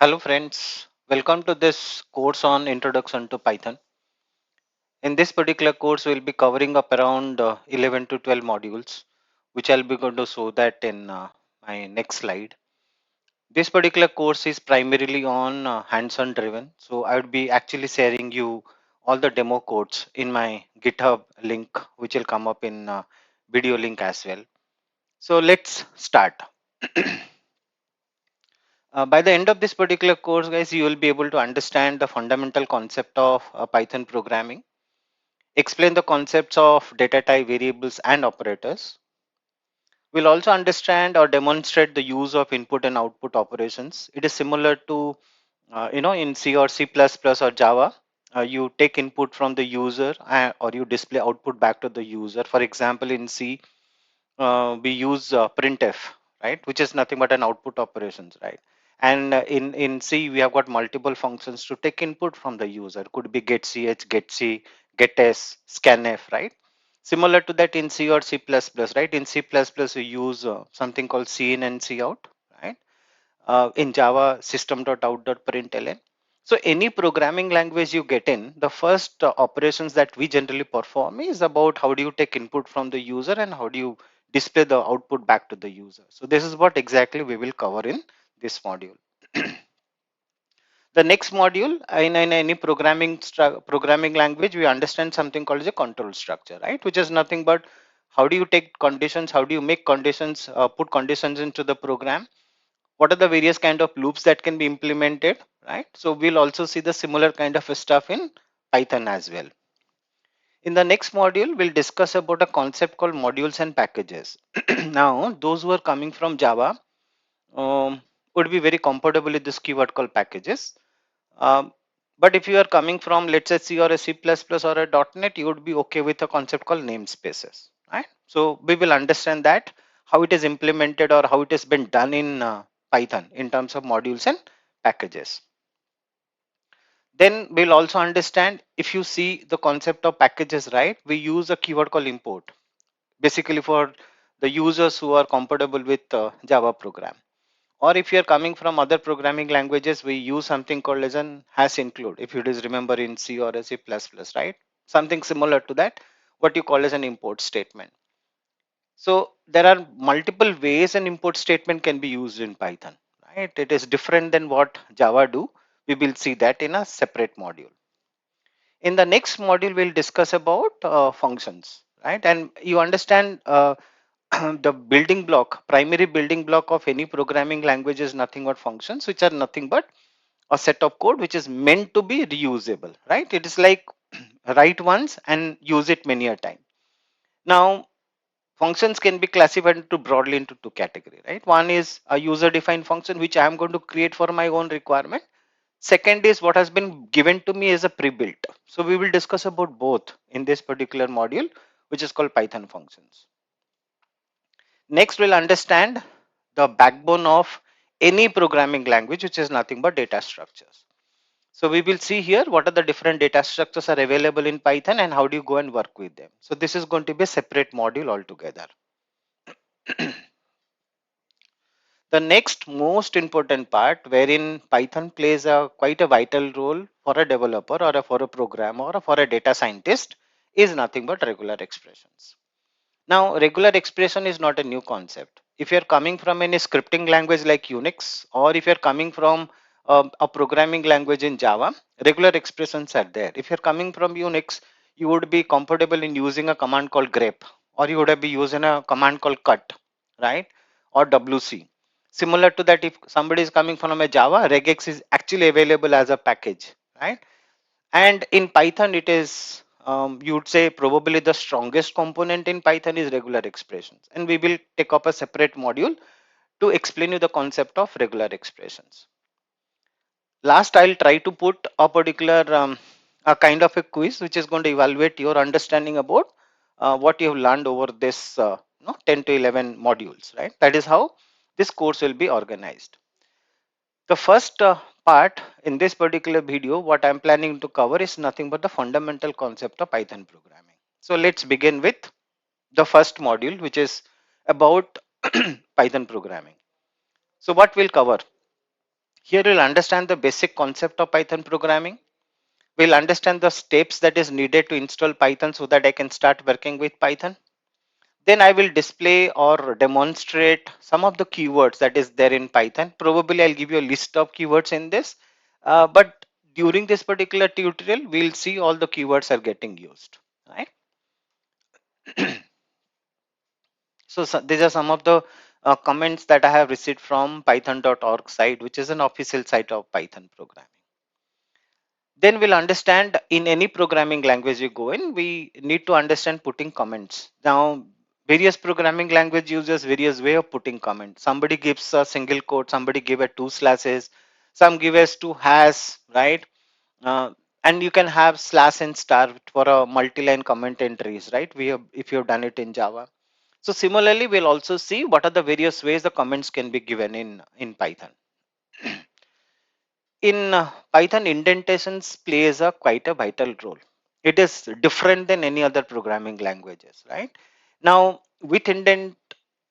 Hello friends, welcome to this course on Introduction to Python. In this particular course, we'll be covering up around 11 to 12 modules, which I'll be going to show that in my next slide. This particular course is primarily on hands-on driven, so I would be actually sharing you all the demo codes in my GitHub link, which will come up in video link as well. So let's start. By the end of this particular course, guys, you will be able to understand the fundamental concept of Python programming, explain the concepts of data type variables and operators. We'll also understand or demonstrate the use of input and output operations. It is similar to, in C or C++ or Java. You take input from the user or you display output back to the user. For example, in C, we use printf, right, which is nothing but an output operations, right? And in C we have got multiple functions to take input from the user. Could be get ch, get c, get s, scanf, right? Similar to that in C or C++, right? In C++ we use something called cin and cout, right? In Java, system.out.println. So any programming language you get in, the first operations that we generally perform is about how do you take input from the user and how do you display the output back to the user. So this is what exactly we will cover in this module. The next module in any programming language, we understand something called as a control structure, right? Which is nothing but how do you take conditions, how do you make conditions, put conditions into the program, what are the various kind of loops that can be implemented, right? So we'll also see the similar kind of stuff in Python as well. In the next module, we'll discuss about a concept called modules and packages. Now those who are coming from Java would be very comfortable with this keyword called packages. um, but if you are coming from, let's say, C or a C++ or a .NET, you would be okay with a concept called namespaces, right? So we will understand that how it is implemented or how it has been done in Python in terms of modules and packages. Then we'll also understand, if you see the concept of packages, right? We use a keyword called import, basically for the users who are compatible with Java program. Or if you're coming from other programming languages, we use something called as an has include. If you just remember in C or a C++, right? Something similar to that, what you call as an import statement. So there are multiple ways an import statement can be used in Python, right? It is different than what Java do. We will see that in a separate module. In the next module, we'll discuss about functions, right? And you understand the building block, primary building block of any programming language is nothing but functions, which are nothing but a set of code which is meant to be reusable, right? It is like write once and use it many a time. Now, functions can be classified into broadly into two categories, right? One is a user defined function which I am going to create for my own requirement. Second is what has been given to me as a pre-built. So we will discuss about both in this particular module, which is called Python functions. Next, we'll understand the backbone of any programming language, which is nothing but data structures. So we will see here what are the different data structures are available in Python and how do you go and work with them. So this is going to be a separate module altogether. The next most important part, wherein Python plays a quite a vital role for a developer or for a programmer or for a data scientist, is nothing but regular expressions. Now, regular expression is not a new concept. If you're coming from any scripting language like Unix, or if you're coming from a programming language in Java, regular expressions are there. If you're coming from Unix, you would be comfortable in using a command called grep, or you would have been using a command called cut, right? Or WC. Similar to that, if somebody is coming from a Java, regex is actually available as a package, right? And in Python, it is, you would say, probably the strongest component in Python is regular expressions. And we will take up a separate module to explain you the concept of regular expressions. Last, I'll try to put a particular a kind of a quiz which is going to evaluate your understanding about what you have learned over this 10 to 11 modules, right? That is how this course will be organized. The first part in this particular video, what I'm planning to cover is nothing but the fundamental concept of Python programming. So let's begin with the first module, which is about Python programming. So what we'll cover Here we'll understand the basic concept of Python programming. We'll understand the steps that is needed to install Python so that I can start working with Python. Then I will display or demonstrate some of the keywords that is there in Python. Probably I'll give you a list of keywords in this, but during this particular tutorial, we'll see all the keywords are getting used, right? So these are some of the comments that I have received from python.org site, which is an official site of Python programming. Then we'll understand in any programming language you go in, we need to understand putting comments. Now, various programming language uses various way of putting comments. Somebody gives a single quote, somebody give a two slashes, some give us two hash, right? Uh, and you can have slash and star for a multi-line comment entries, right? We have, if you have done it in Java. So similarly, we'll also see what are the various ways the comments can be given in Python. In Python, indentations plays a quite a vital role. It is different than any other programming languages, right? Now, with indent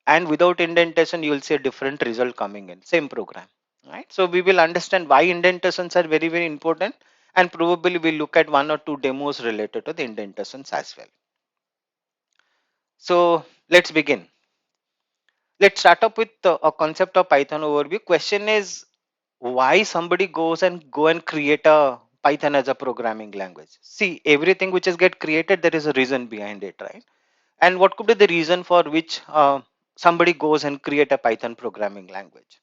and without indentation, you will see a different result coming in same program, right? So we will understand why indentations are very very important, and probably we'll look at one or two demos related to the indentations as well. So let's begin. Let's start up with a concept of Python overview. Question is, why somebody goes and go and create a Python as a programming language? See, everything which is get created, there is a reason behind it, right? And what could be the reason for which somebody goes and create a Python programming language?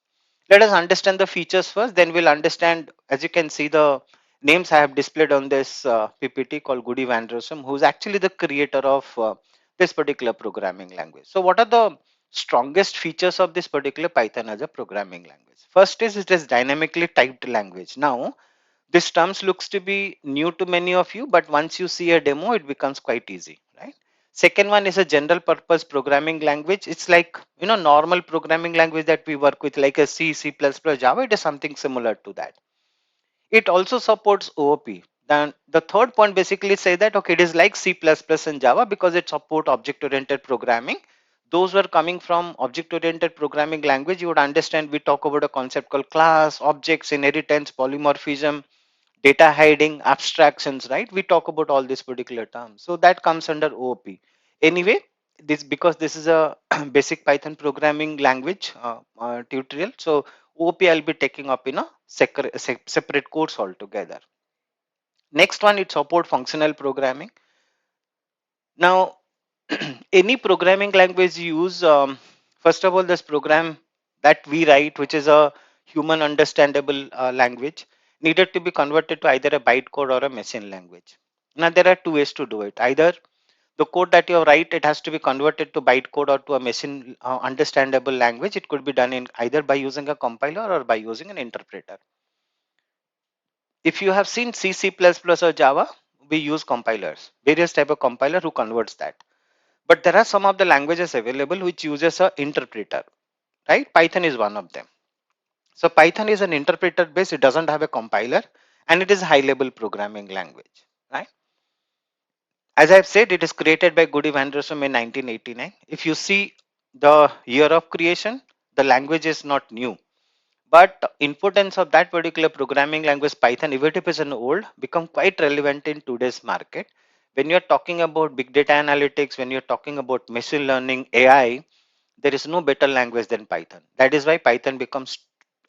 Let us understand the features first, then we'll understand. As you can see, the names I have displayed on this PPT called Goody Van Rossum, who's actually the creator of this particular programming language. So what are the strongest features of this particular Python as a programming language? First is it is dynamically typed language. Now this terms looks to be new to many of you, but once you see a demo, it becomes quite easy, right? Second one is a general purpose programming language. It's like, normal programming language that we work with, like a C, C++, Java. It is something similar to that. It also supports OOP. Then the third point basically say that, okay, it is like C++ and Java because it support object-oriented programming. Those who are coming from object-oriented programming language, you would understand we talk about a concept called class, objects, inheritance, polymorphism, data hiding, abstractions, right? We talk about all these particular terms. So that comes under OOP. Anyway, this because this is a basic Python programming language tutorial. So OOP I'll be taking up in a separate course altogether. Next one, it support functional programming. Now, any programming language you use, first of all, this program that we write, which is a human understandable language, needed to be converted to either a bytecode or a machine language. Now, there are two ways to do it. Either the code that you write, it has to be converted to bytecode or to a machine understandable language. It could be done in either by using a compiler or by using an interpreter. If you have seen C, C++ or Java, we use compilers, various type of compiler who converts that. But there are some of the languages available which uses a interpreter, right? Python is one of them. So Python is an interpreter based, it doesn't have a compiler, and it is a high level programming language, right? As I've said, it is created by Goody Van Rossum in 1989. If you see the year of creation, the language is not new. But importance of that particular programming language, Python, even if it is an old, become quite relevant in today's market. When you're talking about big data analytics, when you're talking about machine learning, AI, there is no better language than Python. That is why Python becomes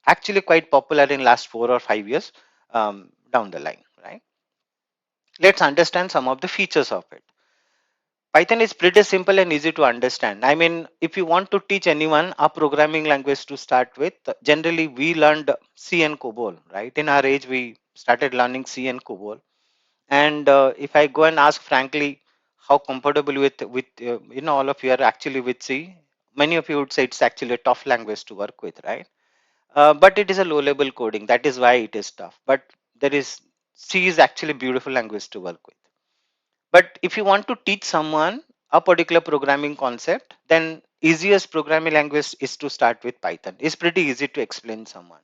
actually quite popular in last 4 or 5 years down the line, right? Let's understand some of the features of it. Python is pretty simple and easy to understand. I mean, if you want to teach anyone a programming language to start with, generally we learned C and COBOL, right? In our age, we started learning C and COBOL. And if I go and ask frankly, how comfortable with all of you are actually with C, many of you would say it's actually a tough language to work with, right? But it is a low level coding. That is why it is tough. But there is C is actually a beautiful language to work with. But if you want to teach someone a particular programming concept, then easiest programming language is to start with Python. It's pretty easy to explain someone.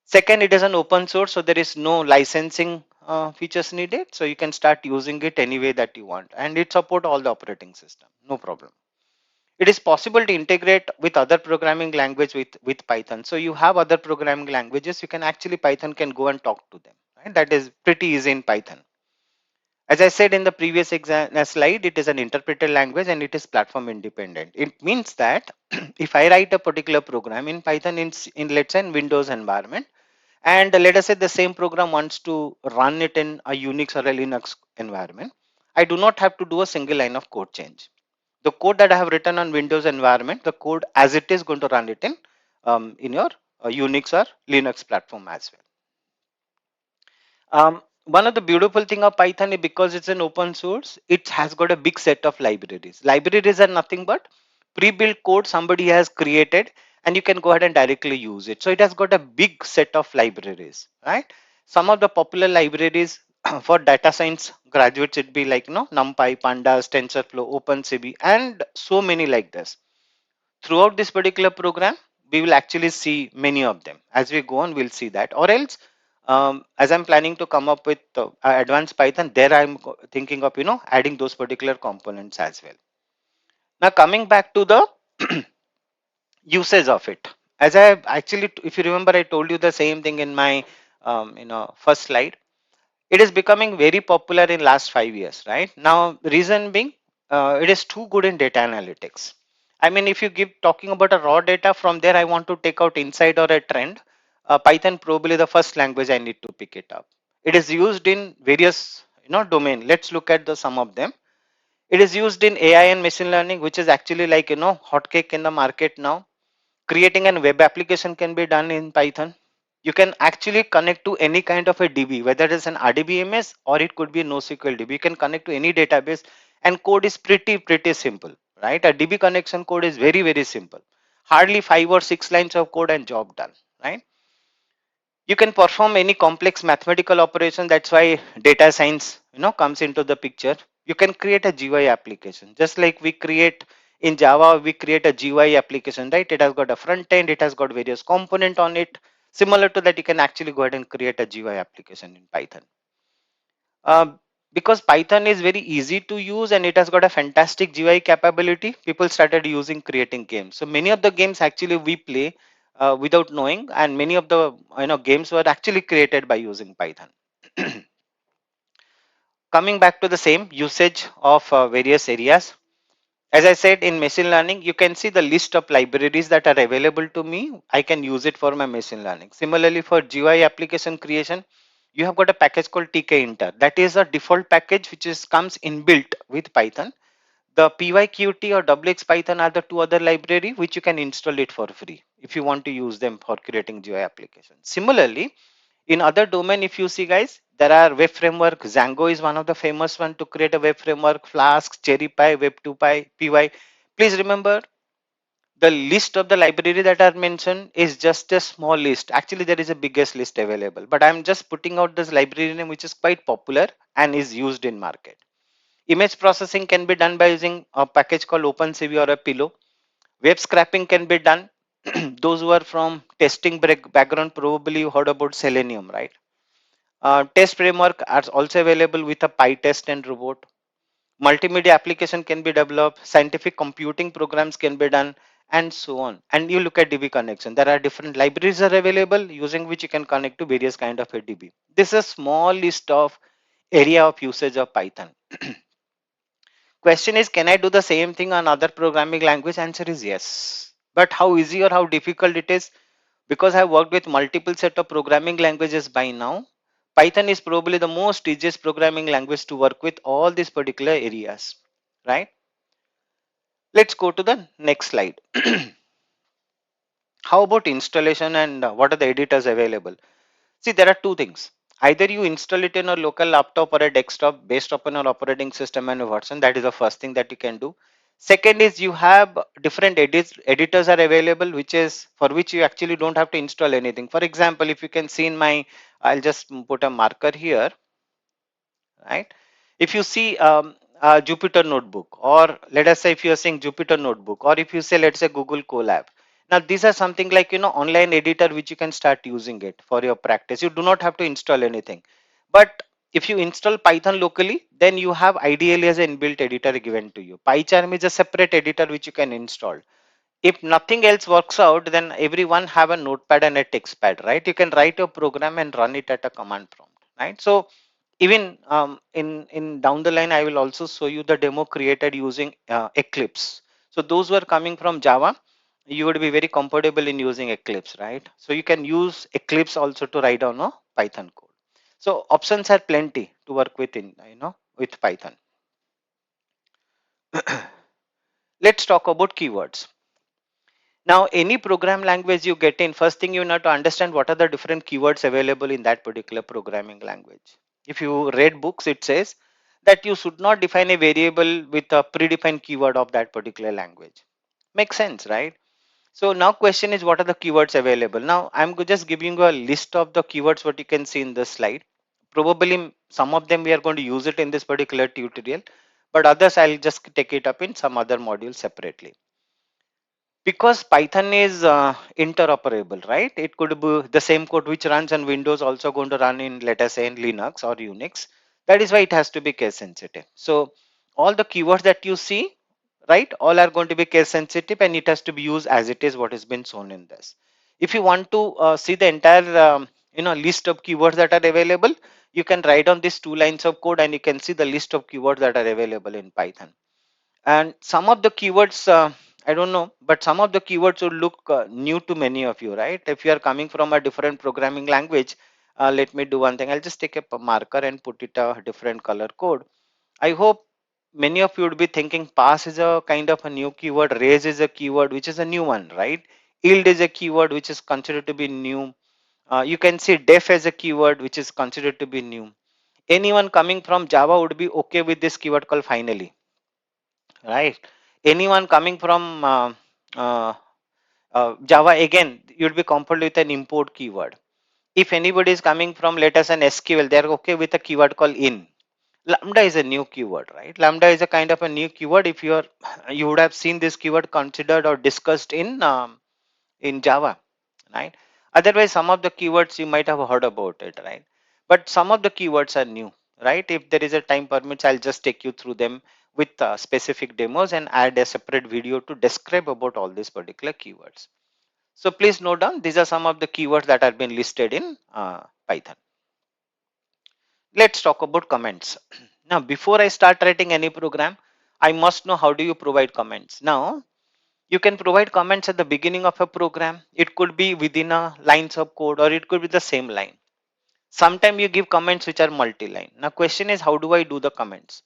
Second, it is an open source, so there is no licensing features needed. So you can start using it any way that you want, and it support all the operating system, no problem. It is possible to integrate with other programming language with Python. So you have other programming languages, you can actually Python can go and talk to them, right? That is pretty easy in Python. As I said in the previous slide, it is an interpreted language and it is platform independent. It means that if I write a particular program in Python in let's say in Windows environment, and let us say the same program wants to run it in a Unix or a Linux environment, I do not have to do a single line of code change. The code that I have written on Windows environment, the code as it is going to run it in your Unix or Linux platform as well. One of the beautiful thing of Python is because it's an open source, it has got a big set of libraries. Libraries are nothing but pre-built code somebody has created, and you can go ahead and directly use it. So it has got a big set of libraries, right? Some of the popular libraries for data science graduates, it'd be like NumPy, Pandas, TensorFlow, OpenCV, and so many like this. Throughout this particular program, we will actually see many of them. As we go on, we'll see that. Or else, as I'm planning to come up with advanced Python, there I'm thinking of adding those particular components as well. Now coming back to the usage of it, as I actually, if you remember, I told you the same thing in my first slide. It is becoming very popular in last 5 years, right? Now reason being, it is too good in data analytics. I mean, if you give talking about a raw data, from there I want to take out insight or a trend, Python probably the first language I need to pick it up. It is used in various domain. Let's look at the some of them. It is used in AI and machine learning, which is actually like hotcake in the market now. Creating an web application can be done in Python. You can actually connect to any kind of a DB, whether it is an RDBMS or it could be a NoSQL DB. You can connect to any database, and code is pretty simple, right? A DB connection code is very simple. Hardly 5 or 6 lines of code and job done, right? You can perform any complex mathematical operation. That's why data science comes into the picture. You can create a GUI application, just like we create in Java. We create a GUI application, right? It has got a front end, it has got various component on it. Similar to that, you can actually go ahead and create a GUI application in Python. um, because Python is very easy to use and it has got a fantastic GUI capability, people started using creating games. So many of the games actually we play without knowing, and many of the games were actually created by using Python. Coming back to the same usage of various areas, as I said, in machine learning, you can see the list of libraries that are available to me. I can use it for my machine learning. Similarly, for GUI application creation, you have got a package called tkinter. That is a default package which is comes inbuilt with Python. The pyqt or wx Python are the two other library which you can install it for free if you want to use them for creating GUI applications. Similarly, in other domain, if you see guys, there are web framework. Django is one of the famous one to create a web framework. Flask, CherryPy, Web2Py, Py. Please remember, the list of the library that are mentioned is just a small list. Actually, there is a biggest list available, but I'm just putting out this library name which is quite popular and is used in market. Image processing can be done by using a package called OpenCV or a Pillow. Web scraping can be done. Those who are from testing background probably heard about Selenium, right? Test framework are also available with a PyTest and robot. Multimedia application can be developed, scientific computing programs can be done, and so on. And you look at DB connection. There are different libraries are available using which you can connect to various kind of a DB. This is a small list of area of usage of Python. Question is, can I do the same thing on other programming language? Answer is yes. But how easy or how difficult it is? Because I worked with multiple set of programming languages by now, Python is probably the most easiest programming language to work with all these particular areas, right? Let's go to the next slide. How about installation and what are the editors available? See, there are two things. Either you install it in a local laptop or a desktop based upon your operating system and version. That is the first thing that you can do. Second is you have different editors are available, which is for which you actually don't have to install anything. For example, if you can see in my, I'll just put a marker here, right? If you see Jupyter Notebook, or let us say if you are saying Jupyter Notebook, or if you say let's say Google Colab. Now these are something like online editor which you can start using it for your practice. You do not have to install anything. But If you install Python locally, then you have ideally as an inbuilt editor given to you. PyCharm is a separate editor which you can install. If nothing else works out, then everyone have a notepad and a text pad, right? You can write a program and run it at a command prompt, right? So even in down the line, I will also show you the demo created using Eclipse. So those who are coming from Java, you would be very comfortable in using Eclipse, right? So you can use Eclipse also to write down a Python code. So options are plenty to work with in, with Python. Let's talk about keywords. Now, any program language you get in, first thing you have to understand what are the different keywords available in that particular programming language. If you read books, it says that you should not define a variable with a predefined keyword of that particular language. Makes sense, right? So now question is, what are the keywords available? Now I'm just giving you a list of the keywords what you can see in this slide. Probably some of them we are going to use it in this particular tutorial, but others I'll just take it up in some other module separately. Because Python is interoperable, right? It could be the same code which runs on Windows also going to run in, let us say, in Linux or Unix. That is why it has to be case sensitive. So all the keywords that you see, right, all are going to be case sensitive, and it has to be used as it is what has been shown in this. If you want to see the entire list of keywords that are available, you can write on these 2 lines of code and you can see the list of keywords that are available in Python. And some of the keywords, I don't know, but some of the keywords would look new to many of you, right? If you are coming from a different programming language, let me do one thing. I'll just take a marker and put it a different color code. I hope many of you would be thinking pass is a kind of a new keyword, raise is a keyword which is a new one, right? Yield is a keyword which is considered to be new. You can see def as a keyword which is considered to be new. Anyone coming from Java would be okay with this keyword called finally, right? Anyone coming from uh, Java, again, you'd be comfortable with an import keyword. If anybody is coming from, let us, an SQL, they're okay with a keyword called in. Lambda is a new keyword, right? Lambda is a kind of a new keyword. If you are, you would have seen this keyword considered or discussed in Java, right? Otherwise, some of the keywords you might have heard about it, right? But some of the keywords are new, right? If there is a time permits, I'll just take you through them with specific demos and add a separate video to describe about all these particular keywords. So please note down, these are some of the keywords that have been listed in Python. Let's talk about comments. Now, before I start writing any program, I must know how do you provide comments. Now, you can provide comments at the beginning of a program. It could be within a lines of code or it could be the same line. Sometimes you give comments which are multi-line. Now question is, how do I do the comments?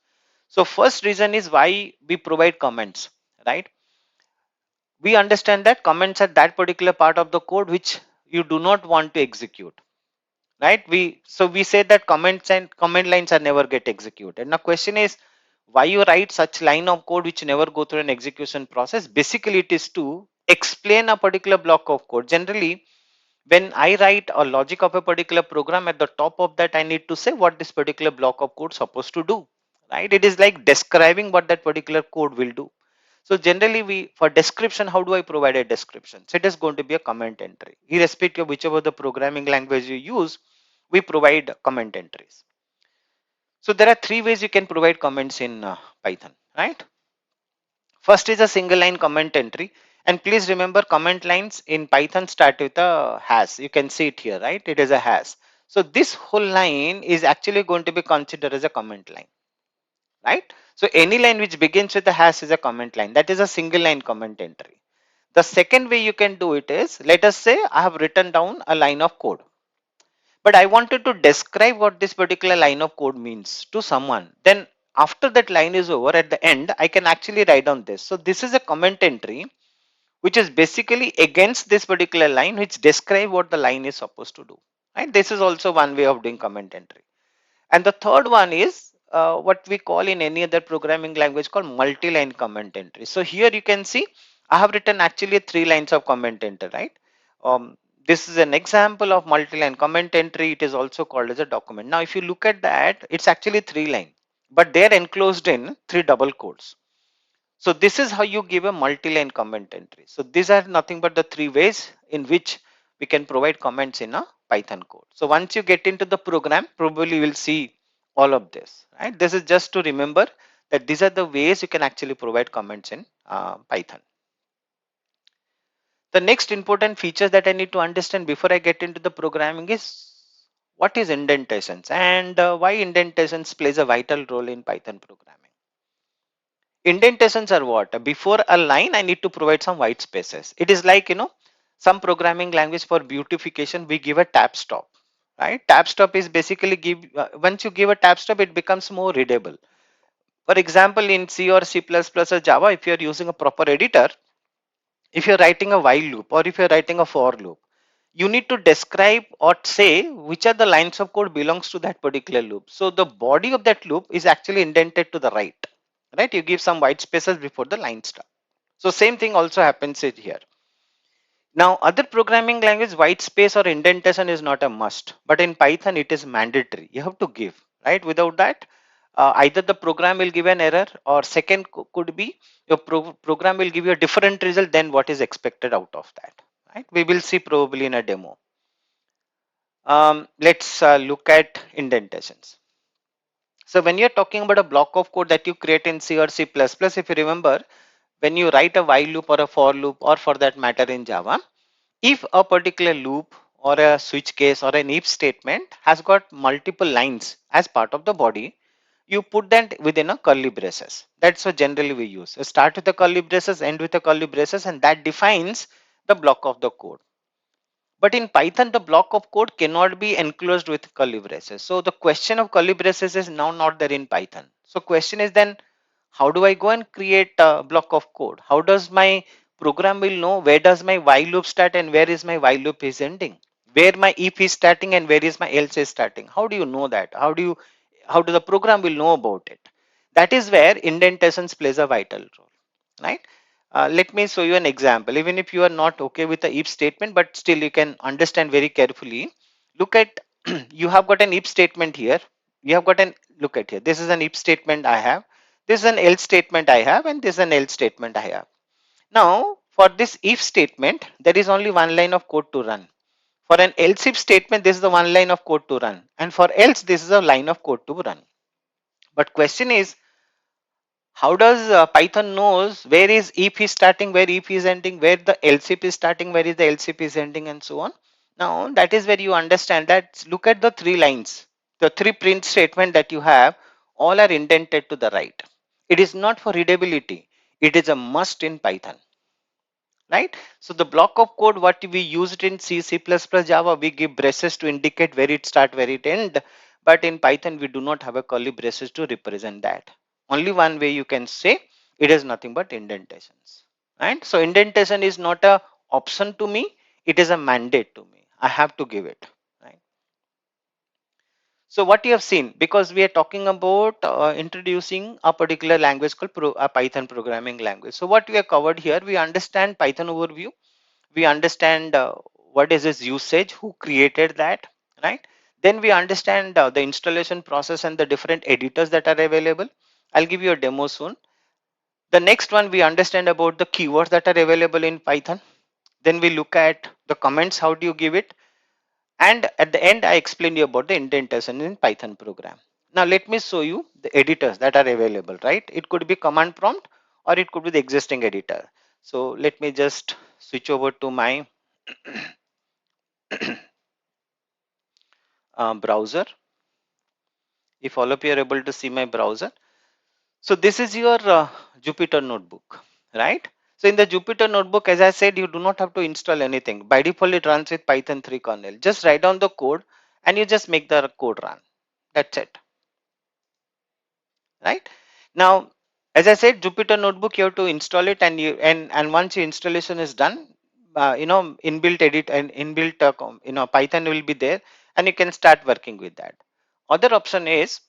So first reason is why we provide comments, right? We understand that comments are that particular part of the code which you do not want to execute, right? We say that comments and comment lines are never get executed. Now question is, why you write such line of code which never go through an execution process? Basically it is to explain a particular block of code. Generally, when I write a logic of a particular program, at the top of that I need to say what this particular block of code supposed to do, right? It is like describing what that particular code will do. So generally, we, for description, how do I provide a description? So it is going to be a comment entry. Irrespective of whichever the programming language you use, we provide comment entries. So there are 3 ways you can provide comments in Python, right? First is a single line comment entry. And please remember, comment lines in Python start with a hash. You can see it here, right? It is a hash. So this whole line is actually going to be considered as a comment line, right? So any line which begins with a hash is a comment line. That is a single line comment entry. The second way you can do it is, let us say I have written down a line of code, but I wanted to describe what this particular line of code means to someone. Then after that line is over, at the end, I can actually write down this. So this is a comment entry which is basically against this particular line, which describe what the line is supposed to do. Right? This is also one way of doing comment entry. And the third one is what we call in any other programming language called multi-line comment entry. So here you can see I have written actually 3 lines of comment entry, right? Um, this is an example of multi-line comment entry. It is also called as a document. Now, if you look at that, it's actually 3 lines, but they're enclosed in 3 double quotes. So this is how you give a multi-line comment entry. So these are nothing but the 3 ways in which we can provide comments in a Python code. So once you get into the program, probably you will see all of this, right? This is just to remember that these are the ways you can actually provide comments in Python. The next important feature that I need to understand before I get into the programming is what is indentations and why indentations plays a vital role in Python programming. Indentations are what? Before a line, I need to provide some white spaces. It is like, some programming language for beautification, we give a tab stop, right? Tab stop is basically once you give a tab stop, it becomes more readable. For example, in C or C++ or Java, if you're using a proper editor, if you're writing a while loop or if you're writing a for loop, you need to describe or say which are the lines of code belongs to that particular loop. So the body of that loop is actually indented to the right? You give some white spaces before the line start. So same thing also happens here. Now, other programming language, white space or indentation is not a must, but in Python it is mandatory. You have to give, right? Without that, either the program will give an error, or second could be your program will give you a different result than what is expected out of that. Right? We will see probably in a demo. Let's look at indentations. So when you're talking about a block of code that you create in C or C++, if you remember, when you write a while loop or a for loop, or for that matter in Java, if a particular loop or a switch case or an if statement has got multiple lines as part of the body, you put that within a curly braces. That's what generally we use. Start with the curly braces, end with the curly braces, and that defines the block of the code. But in Python, the block of code cannot be enclosed with curly braces. So the question of curly braces is now not there in Python. So question is then, how do I go and create a block of code? How does my program will know where does my while loop start and where is my while loop is ending? Where my if is starting and where is my else is starting? How do you know that? How do the program will know about it? That is where indentations plays a vital role, right? Let me show you an example. Even if you are not okay with the if statement, but still you can understand very carefully. Look at you have got an if statement here. You have got an look at here. This is an if statement I have. This is an else statement I have, and this is an else statement I have. Now, for this if statement, there is only one line of code to run. For an else if statement, this is the one line of code to run, and for else, this is a line of code to run. But question is, how does Python knows where is if is starting, where if is ending, where the else if is starting, where is the else if is ending, and so on. Now that is where you understand that. Look at the three lines, the three print statement that you have, all are indented to the right. It is not for readability. It is a must in Python, right? So the block of code what we used in C, C++, Java, we give braces to indicate where it start, where it end. But in Python, we do not have a curly braces to represent that. Only one way you can say it is nothing but indentations, right? So indentation is not a option to me. It is a mandate to me. I have to give it, right? So what you have seen, because we are talking about introducing a particular language called a Python programming language. So what we have covered here, we understand Python overview, we understand what is its usage, who created that, right? Then we understand the installation process and the different editors that are available. I'll give you a demo soon. The next one, we understand about the keywords that are available in Python. Then we look at the comments, how do you give it, and at the end I explained you about the indentation in Python program. Now let me show you the editors that are available, right? It could be command prompt or it could be the existing editor. So let me just switch over to my browser. If all of you are able to see my browser, so this is your Jupyter notebook, right? So in the Jupyter notebook, as I said, you do not have to install anything. By default it runs with Python 3 kernel. Just write down the code and you just make the code run. That's it, right? Now, as I said, Jupyter notebook, you have to install it, and once your installation is done, inbuilt edit and inbuilt Python will be there, and you can start working with that. Other option is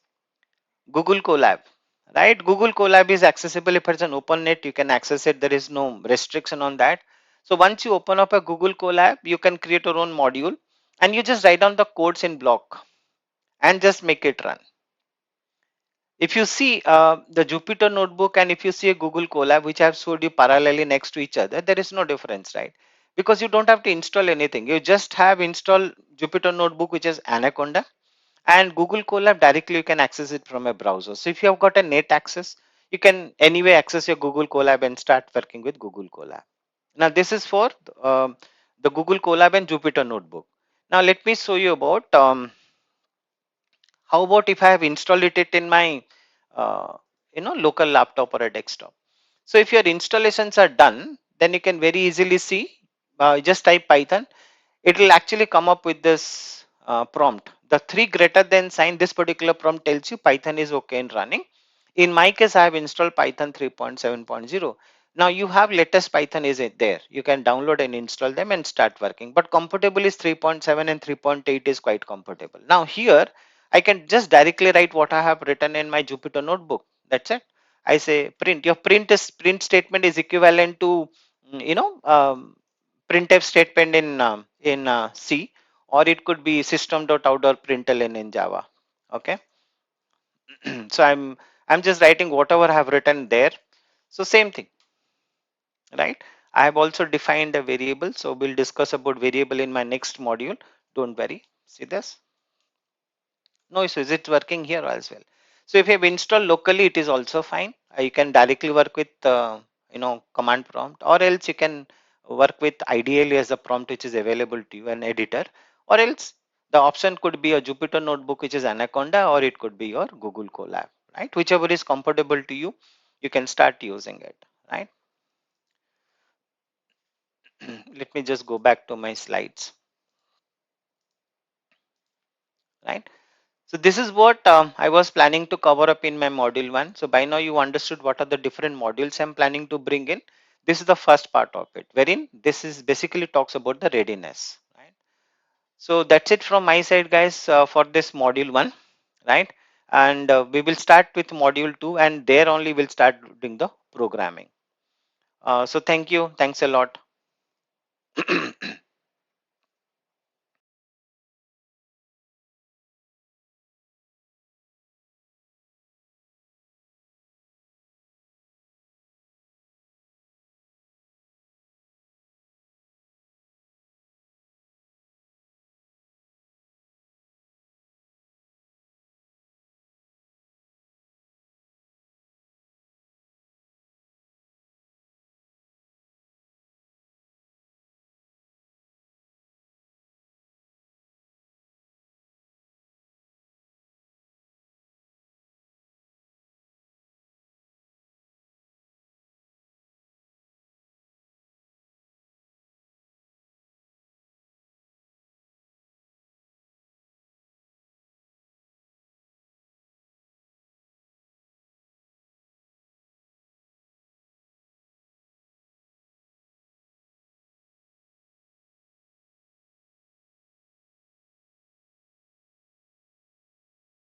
Google Colab, right? Google Colab is accessible. If it's an open net, you can access it. There is no restriction on that. So once you open up a Google Colab, you can create your own module and you just write down the codes in block and just make it run. If you see the Jupyter notebook and if you see a Google Colab, which I have showed you parallelly next to each other, there is no difference, right? Because you don't have to install anything. You just have install Jupyter notebook, which is Anaconda, And Google Colab directly you can access it from a browser. So if you have got a net access, you can anyway access your Google Colab and start working with Google Colab. Now this is for um, the Google Colab and Jupyter Notebook. Now let me show you about how about if I have installed it in my uh, local laptop or a desktop. So if your installations are done, then you can very easily see. Just type Python, it will actually come up with this prompt. The three greater than sign, this particular prompt tells you Python is okay in running. In my case, I have installed Python 3.7.0. Now you have latest Python is it there. You can download and install them and start working. But compatible is 3.7 and 3.8 is quite compatible. Now here, I can just directly write what I have written in my Jupyter notebook. That's it. I say print. Your print statement is equivalent to printf statement in C, or it could be system.out.println in Java. Okay, so I'm just writing whatever I have written there. So same thing, right? I have also defined a variable. So we'll discuss about variable in my next module. Don't worry. See this? No issues. It's working here as well. So if you have installed locally, it is also fine. You can directly work with command prompt, or else you can work with ideally as a prompt which is available to you, an editor, or else the option could be a Jupyter notebook which is Anaconda, or it could be your Google Colab, right? Whichever is compatible to you, you can start using it, right? Let me just go back to my slides, right? So this is what I was planning to cover up in my module 1. So by now you understood what are the different modules I'm planning to bring in. This is the first part of it, wherein this is basically talks about the readiness, right? So that's it from my side, guys, for this module 1, right? And we will start with module 2, and there only we'll start doing the programming. So thank you. Thanks a lot.